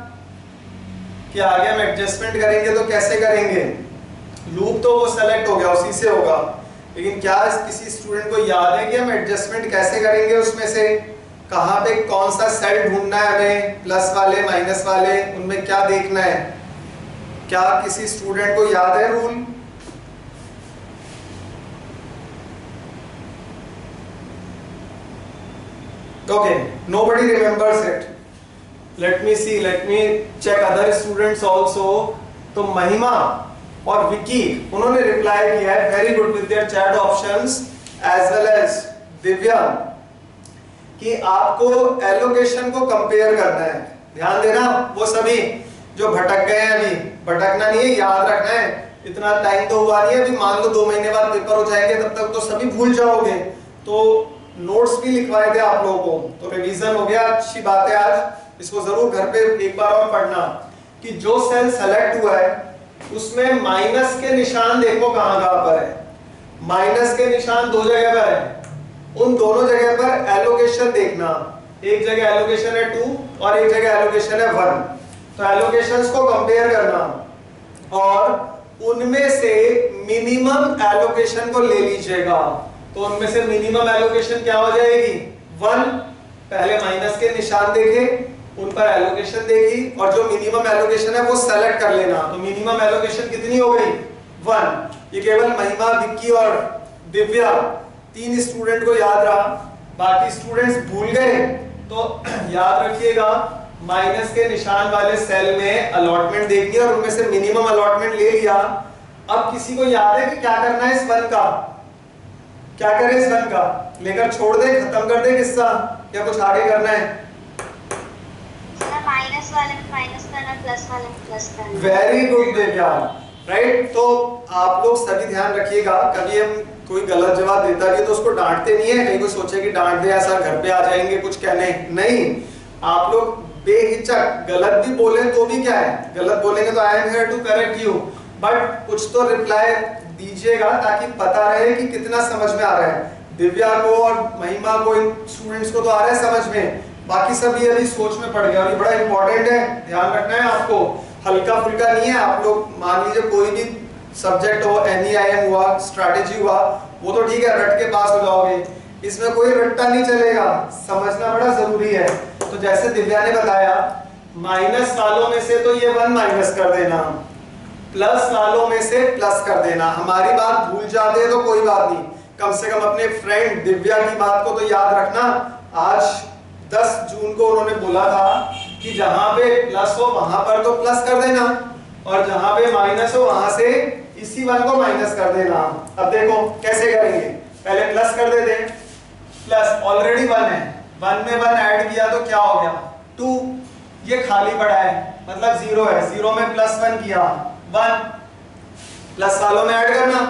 कि आगे हम एडजस्टमेंट करेंगे तो कैसे करेंगे? लूप तो वो सेलेक्ट हो गया, उसी से होगा, लेकिन क्या किसी स्टूडेंट को याद है कि हम एडजस्टमेंट कैसे करेंगे? उसमें से कहाँ पे कौन सा सेल ढूंढना है हमें, प्लस वाले माइनस वाले, उनमें क्या देखना है? क्या किसी स्टूडेंट को याद है rule? Okay, nobody remembers it. Let me see, let me check other students also. तो महिमा और विकी, उन्होंने रिप्लाई किया है, very good, with their chat options as well as Divya, कि आपको एलोकेशन को कंपेयर करना है। ध्यान देना, वो सभी जो भटक गए हैं, अभी भटकना नहीं है, याद रखना है। इतना टाइम तो हुआ नहीं है, अभी मान लो 2 महीने बाद पेपर हो जाएंगे, तब तक तो सभी भूल जाओगे। तो नोट्स भी लिखवाए थे आप लोगों को, तो रिवीजन हो गया, अच्छी बात है। आज इसको जरूर घर पे एक बार और पढ़ना कि जो सेल सेलेक्ट हुआ है उसमें माइनस के निशान देखो कहां कहां पर है। माइनस के निशान 2 जगह पर है, उन दोनों जगह पर एलोकेशन देखना। एक जगह एलोकेशन है 2 और एक जगह एलोकेशन है 1। तो एलोकेशंस को कंपेयर करना और उनमें से मिनिमम एलोकेशन को ले लीजिएगा। तो उनमें से मिनिमम एलोकेशन क्या हो जाएगी? 1। पहले माइनस के निशान देखे, उन पर एलोकेशन देखी, और जो मिनिमम एलोकेशन है वो सेलेक्ट कर लेना। तो मिनिमम एलोकेशन कितनी हो गई? 1। ये केवल महिमा, विक्की और दिव्या 3 स्टूडेंट को याद रहा, बाकी स्टूडेंट्स भूल गए। तो याद रखिएगा, माइनस के निशान वाले सेल में अलॉटमेंट देखनी है और उनमें से मिनिमम अलॉटमेंट ले लिया। अब किसी को याद है कि क्या करना है इस 1 का? क्या करें इस 1 का? लेकर छोड़ दे, खत्म कर दे किस्सा, या कुछ आगे करना है? माइनस वाले में माइनस करना, प्लस वाले में प्लस करना। Very good Divya, right. तो आप लोग सभी ध्यान रखिएगा, कभी हम कोई गलत जवाब देता भी तो उसको डांटते नहीं है, कहीं को सोचे कि डांट दे, ऐसा घर पे आ जाएंगे कुछ कहने। नहीं, आप लोग बेहिचक गलत भी बोले तो भी क्या है, गलत बोलेंगे तो I am here to correct you, but कुछ तो रिप्लाई दीजिएगा ताकि पता रहे कि कितना समझ में आ रहा है। दिव्या को और महिमा को, इन स्टूडेंट्स को तो आ रहा है समझ में, बाकी सब ये अभी सोच में पड़ गया। और ये बड़ा इंपॉर्टेंट है, ध्यान रखना है आपको, हल्का फुल्का नहीं है। आप लोग मान लीजिए कोई भी सब्जेक्ट हो, NEIM हुआ, स्ट्रैटेजी हुआ, वो तो ठीक है, रट के पास हो जाओगे, इसमें कोई रट्टा नहीं चलेगा, समझना बड़ा जरूरी है। तो जैसे दिव्या ने बताया माइनस वालों में से तो ये 1 माइनस कर देना, प्लस वालों में से प्लस कर देना। हमारी बात भूल जाते हैं तो कोई बात नहीं, कम से कम अपने फ्रेंड दिव्या की बात को तो याद रखना। आज 10 जून को उन्होंने बोला था कि जहां पे प्लस हो वहां पर तो प्लस कर देना, और जहां पे माइनस हो वहां से इसी 1 को माइनस कर देना। अब देखो कैसे करेंगे, पहले प्लस कर देते हैं। प्लस ऑलरेडी 1 है, 1 में 1 ऐड किया तो क्या हो गया 2, ये खाली पड़ा है मतलब 0 है, 0 में प्लस 1 किया 1, प्लस वालों में ऐड करना,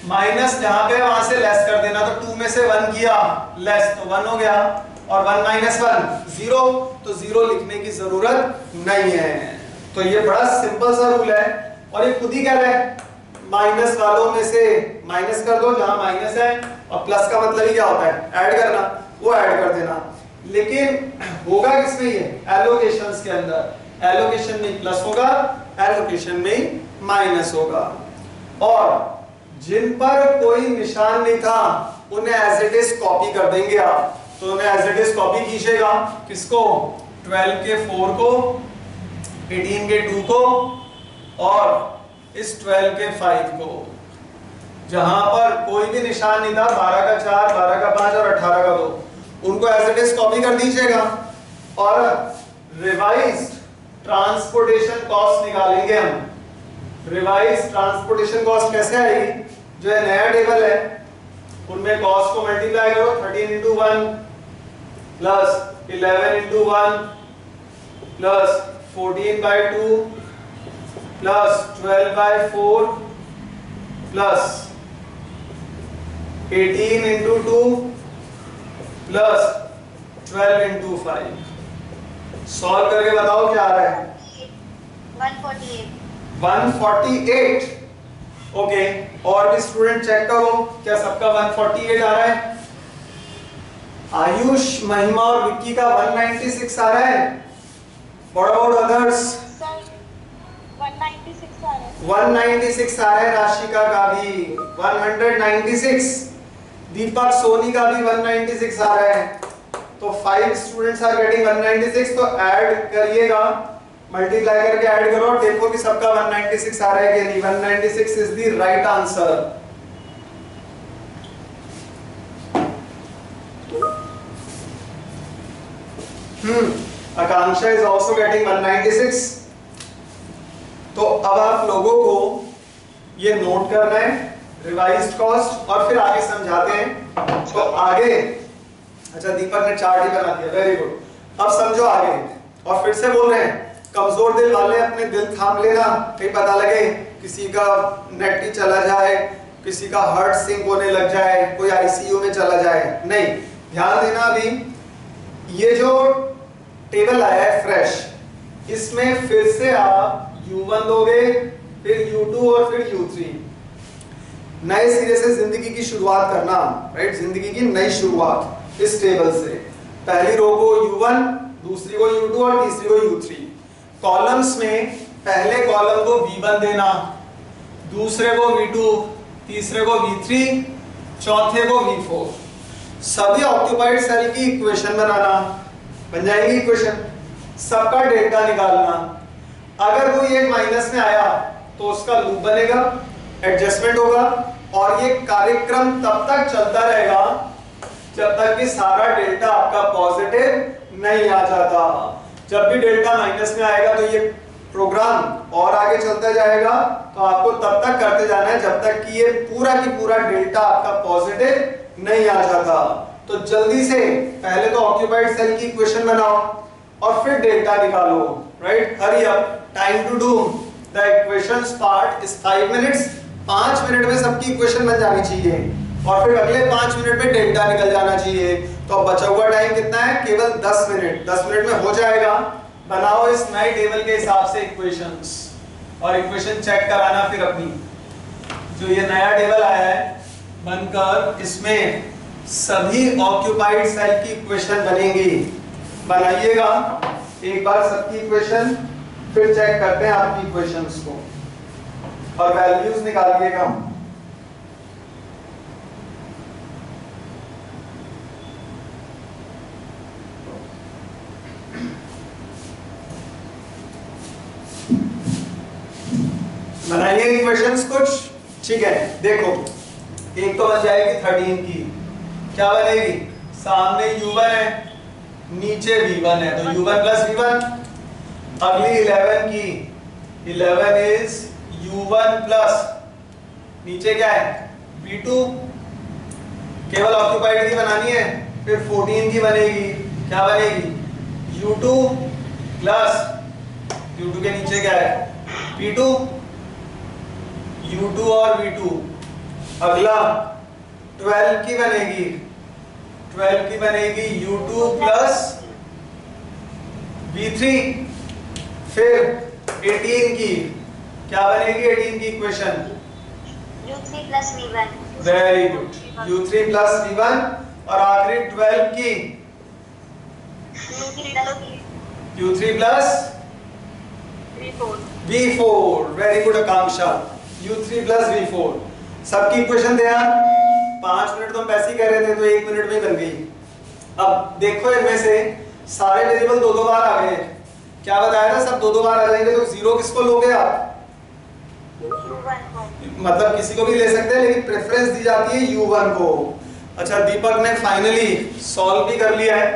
माइनस जहां पे वहां से लेस कर देना, तो 2 में से 1 किया लेस तो 1 हो गया, और 1 माइनस 1 0, तो 0 लिखने की जरूरत नहीं है। तो ये बड़ा सिंपल सा रूल है, और ये खुद ही कह रहा है माइनस वालों में से माइनस कर दो जहां माइनस है, और प्लस का मतलब ही क्या होता है ऐड करना, वो ऐड कर देना। लेकिन होगा किसमें ये एलोकेशंस के अंदर, एलोकेशन में प्लस होगा, एलोकेशन में माइनस होगा। और जिन पर कोई निशान नहीं था उन्हें एज इट इज कॉपी कर देंगे आप, तो उन्हें एज इट इज कॉपी कीजिएगा, किसको 12 के 4 को, 18 के 2 को, और इस 12 के 5 को। जहां पर कोई भी निशान नहीं था, 12 का 4, 12 का 5 और 18 का 2, उनको एज इट इज कॉपी कर दीजिएगा। और रिवाइज्ड ट्रांसपोर्टेशन कॉस्ट निकालेंगे हम। रिवाइज्ड ट्रांसपोर्टेशन कॉस्ट कैसे आएगी, जो है नया टेबल है उनमें कॉस्ट को मल्टीप्लाई करो, 13 into 1 plus 11 into 1 plus 14 by 2 plus 12 by 4 plus 18 into 2 plus 12 into 5। Solve करके बताओ क्या आ रहा है 148। ओके, और भी स्टूडेंट चेक करो क्या सबका 148 आ रहा है। आयुष, महिमा और विक्की का 196 आ रहा है। What about others? 196 आ रहा है। 196 आ रहा है। राशिका का भी 196, दीपक सोनी का भी 196 आ रहा है। तो 5 स्टूडेंट्स आर गेटिंग 196। तो ऐड करिएगा, मल्टीप्लाई करके ऐड करो, देखो कि सबका 196 आ रहा है कि नहीं। 196 is the right answer. Akanksha is also getting 196। तो अब आप लोगों को ये नोट करना है रिवाइज्ड कॉस्ट, और फिर आगे समझाते हैं। तो आगे, अच्छा दीपक ने चार्ट ही बना दिया, वेरी गुड। अब समझो आगे, और फिर से बोल रहे हैं कमजोर दिल वाले अपने दिल थाम लेना, कहीं पता लगे किसी का नेट ही चला जाए, किसी का हार्ट सिंक होने लग जाए, कोई आईसीयू में चला जाए, नहीं। ध्यान देना, अभी ये जो टेबल आया है फ्रेश, इसमें फिर से आप U1 दोगे, फिर U2 और फिर U3। नए सिरे से जिंदगी की शुरुआत करना, राइट, जिंदगी की नई शुरुआत इस टेबल से। पहली रो को U1, दूसरी को U2 और तीसरी को U3। कॉलम्स में पहले कॉलम को V1 देना, दूसरे को V2, तीसरे को V3, चौथे को V4। सभी ऑक्यूपाइड सेल की इक्वेशन बनाना, बन जाएगी इक्वेशन। सबका डेल्टा निकालना, अगर कोई एक माइनस में आया तो उसका लूप बनेगा, एडजस्टमेंट होगा, और ये कार्यक्रम तब तक चलता रहेगा जब तक कि सारा डेल्टा आपका पॉजिटिव नहीं आ जाता। जब भी डेल्टा माइनस में आएगा तो ये प्रोग्राम और आगे चलता जाएगा। तो आपको तब तक करते जाना है जब तक कि ये पूरा की पूरा डेल्टा आपका पॉजिटिव नहीं आ जाता। तो जल्दी से पहले तो ऑक्यूपाइड सेल की इक्वेशन बनाओ और फिर डेल्टा निकालो, right. Hurry up, time to do the equations part is 5 minutes. 5 minute में सबकी इक्वेशन बन जानी चाहिए, और फिर अगले 5 मिनट में डेल्टा निकल जाना चाहिए। तो अब बचा हुआ टाइम कितना है, केवल 10 मिनट। 10 मिनट में हो जाएगा। बनाओ इस नए टेबल के हिसाब से इक्वेशंस, और इक्वेशन चेक कराना फिर अपनी। जो ये नया टेबल आया है बनकर, इसमें सभी ऑक्यूपाइड सेल की इक्वेशन बनेगी। बनाइएगा एक बार सबकी इक्वेशन, फिर चेक करते हैं आपकी इक्वेशंस को, और वैल्यूज निकालिएगा। क्वेश्चंस कुछ? ठीक है, देखो एक तो बन जाएगी 13 की, क्या बनेगी? सामने u1 है, नीचे v1 है, तो u1 प्लस v1। अगली 11 की, 11 इज u1 प्लस नीचे क्या है v2, केवल ऑक्यूपाइड की बनानी है। फिर 14 की बनेगी, क्या बनेगी? u2 प्लस u2 के नीचे क्या है v2, u2 और v2। अगला 12 की बनेगी, 12 की बनेगी u2 प्लस v3। फिर 18 की क्या बनेगी? 18 की equation u3 plus v1, very good, u3 plus v1। और आखिरी 12 की u3 plus v4। Very good Akanksha, u3 plus v4। सबकी इक्वेशन दे यार, 5 मिनट तो हम वैसे ही कर रहे थे, तो 1 मिनट में ही बन गई। अब देखो इनमें से सारे वेरिएबल दो दो बार आ गए, क्या बताया था? सब दो दो बार आ जाएंगे, तो जीरो किसको लोगे आप? मतलब किसी को भी ले सकते हैं, लेकिन प्रेफरेंस दी जाती है u1 को। अच्छा, दीपक ने फाइनली सॉल्व भी कर लिया है।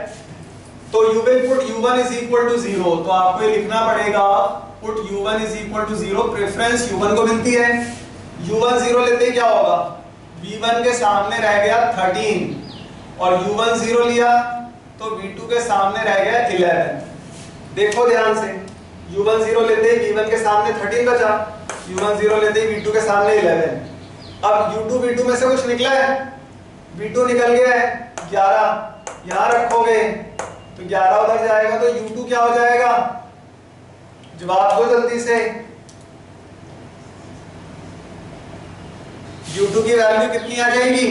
तो you will put u1 is equal to 0, तो आपको ये लिखना पड़ेगा put u1 is equal to 0। Preference u1 को मिलती है, u1 0 लेते ही क्या होगा? v1 के सामने रह गया 13 और u1 0 लिया तो v2 के सामने रह गया 11। देखो ध्यान से, u1 0 लेते ही v1 के सामने 13 बचा, u1 0 लेते ही v2 के सामने 11। अब u2 v2 में से कुछ निकला है, v2 निकल गया है 11, यहां रखोगे तो 11 उधर जाएगा, तो u2 क्या हो जाएगा? जवाब दो जल्दी से, u2 की वैल्यू कितनी आ जाएगी?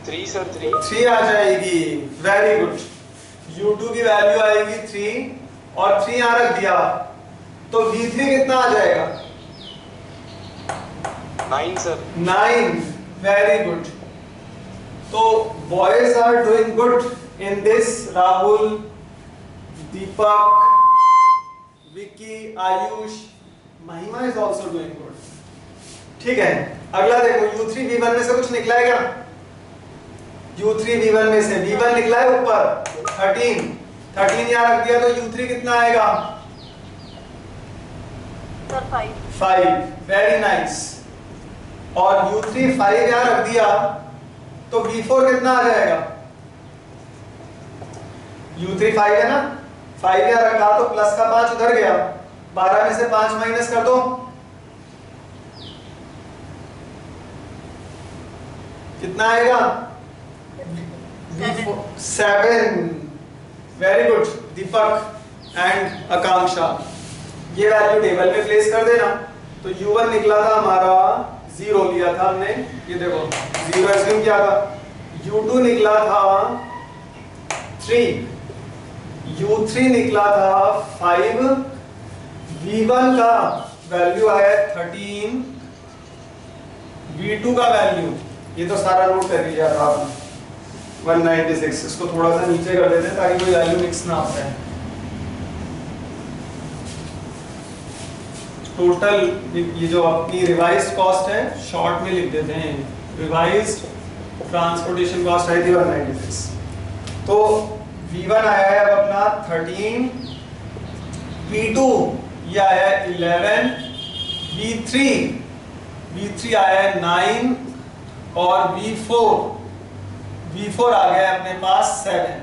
3 सर, 3 आ जाएगी। वेरी गुड, u2 की वैल्यू आएगी 3 और 3 यहां रख दिया, तो v3 कितना आ जाएगा? 9 सर। 9। Very good. तो boys are doing good in this. Rahul, Deepak, Vicky, Ayush, Mahima is also doing good. ठीक है, अगला देखो, u3 v1 में से कुछ निकला है क्या? u3 v1 में से v1 निकला है ऊपर 13 यहां रख दिया, तो u3 कितना आएगा? 5। Very nice. और u3 5 यहां रख दिया, तो v4 कितना आ जाएगा? u3 5 है ना, 5 यहां रखा तो प्लस का 5 उधर गया, 12 में से 5 माइनस कर दो, कितना आएगा? 7। वेरी गुड दीपक एंड आकांक्षा, ये वैल्यू टेबल में प्लेस कर देना। तो u1 निकला था हमारा 0 लिया था हमने, ये देखो 0 एज्यूम किया था। u2 निकला था 3, u3 निकला था 5, v1 का वैल्यू आया 13, v2 का वैल्यू, ये तो सारा नोट कर लीजिए आप 196। इसको थोड़ा सा नीचे कर देते हैं ताकि कोई वैल्यू मिक्स ना हो जाए। टोटल ये जो अपनी रिवाइज्ड कॉस्ट है शॉर्ट में लिख देते हैं, रिवाइज्ड ट्रांसपोर्टेशन कॉस्ट आई थी 196। तो v1 आया है अब अपना 13, v2 ये आया है 11, v3 आया है 9 और v4 आ गया अपने पास 7।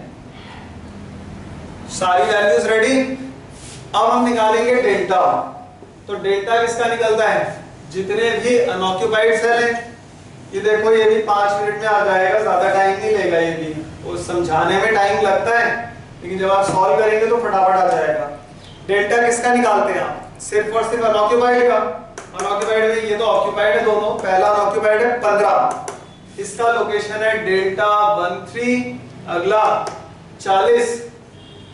सारी वैल्यूज रेडी। अब हम निकालेंगे डेल्टा। तो डेल्टा किसका निकलता है? जितने भी अनऑक्यूपाइड सेल हैं, ये देखो ये भी 5 मिनट में आ जाएगा, ज्यादा टाइम नहीं लेगा। ये भी वो समझाने में टाइम लगता है, लेकिन जब आप सॉल्व करेंगे तो फटाफट आ जाएगा। डेल्टा किसका निकालते हैं आप? सिर्फ और सिर्फ अनऑक्यूपाइड का। अनऑक्यूपाइड में ये तो ऑक्यूपाइड है दोनों, पहला अनऑक्यूपाइड है 15, इसका लोकेशन है डेल्टा 13। अगला 40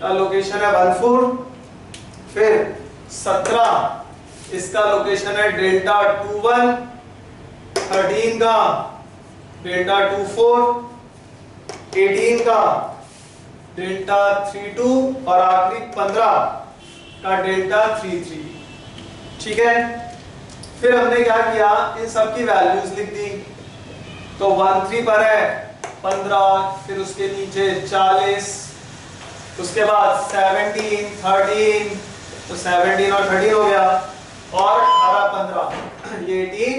का लोकेशन है 14। फिर 17 इसका लोकेशन है डेल्टा 21, 13 का डेल्टा 24, 18 का डेल्टा 32 और आखिरी 15 का डेल्टा 33। ठीक है, फिर हमने क्या किया, इन सब की वैल्यूज लिख दी। तो 13 पर है 15, फिर उसके नीचे 40, उसके बाद 17 13, तो 17 और 13 हो गया, और 18 15 ये 18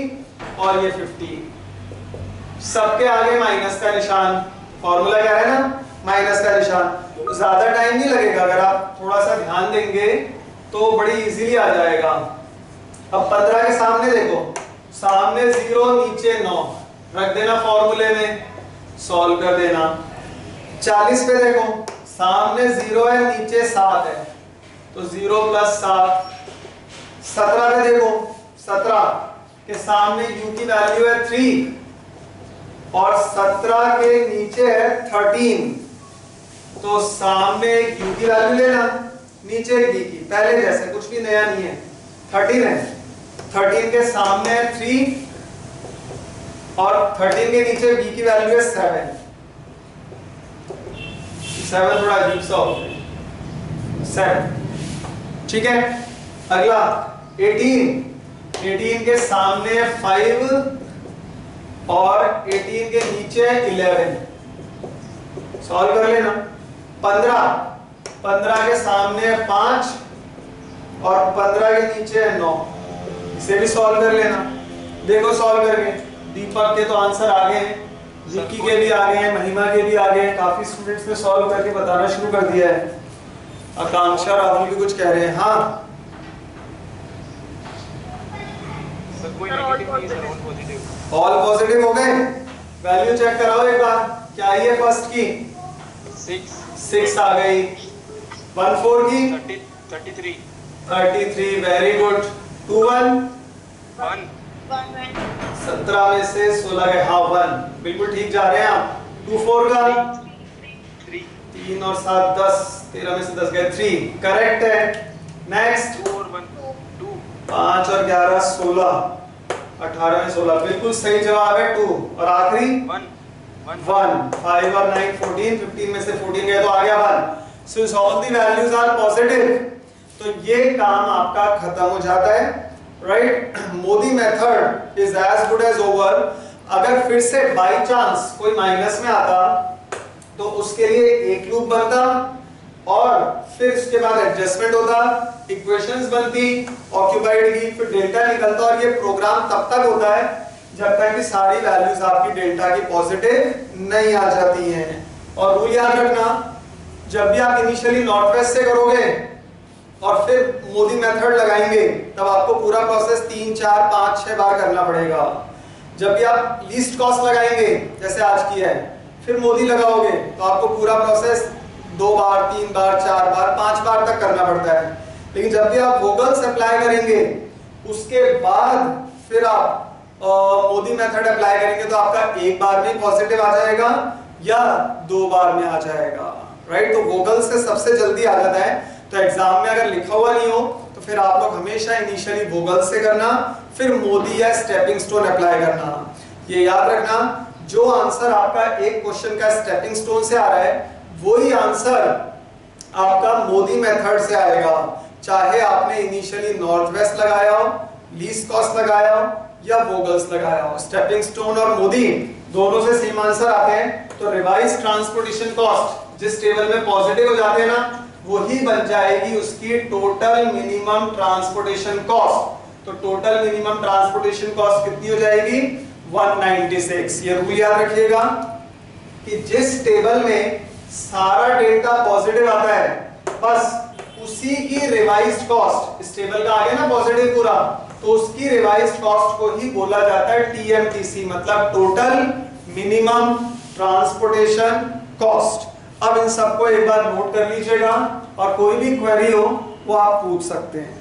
और ये 15। सबके आगे माइनस का निशान, फॉर्मूला क्या है ना, माइनस का निशान। ज्यादा टाइम नहीं लगेगा, अगर आप थोड़ा सा ध्यान देंगे तो बड़ी इजीली आ जाएगा। अब 15 के सामने देखो, सामने 0 नीचे 9 रख देना फॉर्मूले में, सॉल्व कर देना। 40 पे देखो, सामने 0 है नीचे 7 है, तो 0 + 7। 17 पे देखो, 17 के सामने u की वैल्यू है 3 और 17 के नीचे है 13, तो सामने एक u की वैल्यू लेना, नीचे एक d की, पहले जैसे कुछ भी नया नहीं है। 13 है, 13 के सामने है 3 और 13 के नीचे b की वैल्यू है 7। 7 थोड़ा अजीब सा हो गया, 7। ठीक है, अगला 18 के सामने है 5 और 18 के नीचे 11, सॉल्व कर लेना। 15 के सामने है 5 और 15 के नीचे है 9, इसे भी सॉल्व कर लेना। देखो सॉल्व करके, दीपक के तो आंसर आ गए हैं, विक्की के भी आ गए हैं, महिमा के भी आ गए हैं, काफी स्टूडेंट्स ने सॉल्व करके बताना शुरू कर दिया है। आकांक्षा, राहुल भी कुछ कह रहे हैं। हाँ सर कोई नेगेटिव नहीं है sir, all positive. All positive हो गए, वैल्यू चेक कराओ एक बार, क्या आई है फर्स्ट की? 6 आ गई, 14 की 33, वेरी गुड। 21 17 में से 16 गए, हाँ 1, बिल्कुल ठीक जा रहे हैं आप। 24 का 3 और 7 10, 13 में से 10 गए, 3 करेक्ट है। नेक्स्ट 2 और 1 2, 5 और 11 16, 18 में 16, बिल्कुल सही जवाब है 2। और आखिरी 1 5 और 9 14, 15 में से 14 गए तो आ गया 1। Since all the values are positive, तो ये काम आपका खत्म हो जाता है, राइट। मोदी method is as good as over. अगर फिर से बाय चांस कोई माइनस में आता तो उसके लिए एक लूप बनता और फिर इसके बाद एडजस्टमेंट होता, इक्वेशंस बनती, ऑक्यूपाइड की, फिर डेल्टा निकलता, और ये प्रोग्राम तब तक होता है जब तक कि सारी वैल्यूज आपकी डेल्टा की पॉजिटिव नहीं आ जाती हैं। और रूल याद रखना, जब भी आप इनिशियली नॉर्थ वेस्ट से करोगे और फिर मोदी मेथड लगाएंगे, तब आपको पूरा प्रोसेस 3 4 5 6 बार करना पड़ेगा। जब भी आप लीस्ट कॉस्ट लगाएंगे, जैसे आज किया है, फिर मोदी लगाओगे तो आपको पूरा प्रोसेस 2 बार 3 बार 4 बार 5 बार तक करना पड़ता है। लेकिन जब भी आप वोगल्स अप्लाई करेंगे, उसके बाद फिर आप मोदी मेथड अप्लाई करेंगे, तो आपका एक बार में पॉजिटिव आ जाएगा या 2 बार में आ जाएगा, राइट। तो वोगल्स से सबसे जल्दी आ जाता है। तो एग्जाम में अगर लिखा हुआ नहीं हो तो फिर आप लोग हमेशा इनिशियली वोगल्स से करना, फिर मोदी या स्टेपिंग स्टोन अप्लाई करना। ये याद रखना, जो आंसर आपका एक क्वेश्चन का स्टेपिंग स्टोन से आ रहा है, वही आंसर आपका मोदी मेथड से आएगा, चाहे आपने इनिशियली नॉर्थ वेस्ट लगाया हो, लीस्ट कॉस्ट लगाया हो या वोगल्स लगाया हो। स्टेपिंग स्टोन और मोदी दोनों से सेम आंसर आते हैं। तो रिवाइज ट्रांसपोर्टेशन कॉस्ट जिस टेबल में पॉजिटिव हो जाते हैं ना, वही बन जाएगी उसकी टोटल मिनिमम ट्रांसपोर्टेशन कॉस्ट। तो टोटल मिनिमम ट्रांसपोर्टेशन कॉस्ट कितनी हो जाएगी? 196। ये रूल याद रखिएगा कि जिस टेबल में सारा डेटा पॉजिटिव आता है, बस उसी की रिवाइज्ड कॉस्ट, इस टेबल का आ गया ना पॉजिटिव पूरा, तो उसकी रिवाइज्ड कॉस्ट को ही बोला जाता है टीएमटीसी, मतलब टोटल मिनिमम ट्रांसपोर्टेशन कॉस्ट। अब इन सबको एक बार नोट कर लीजिएगा और कोई भी क्वेरी हो वो आप पूछ सकते हैं।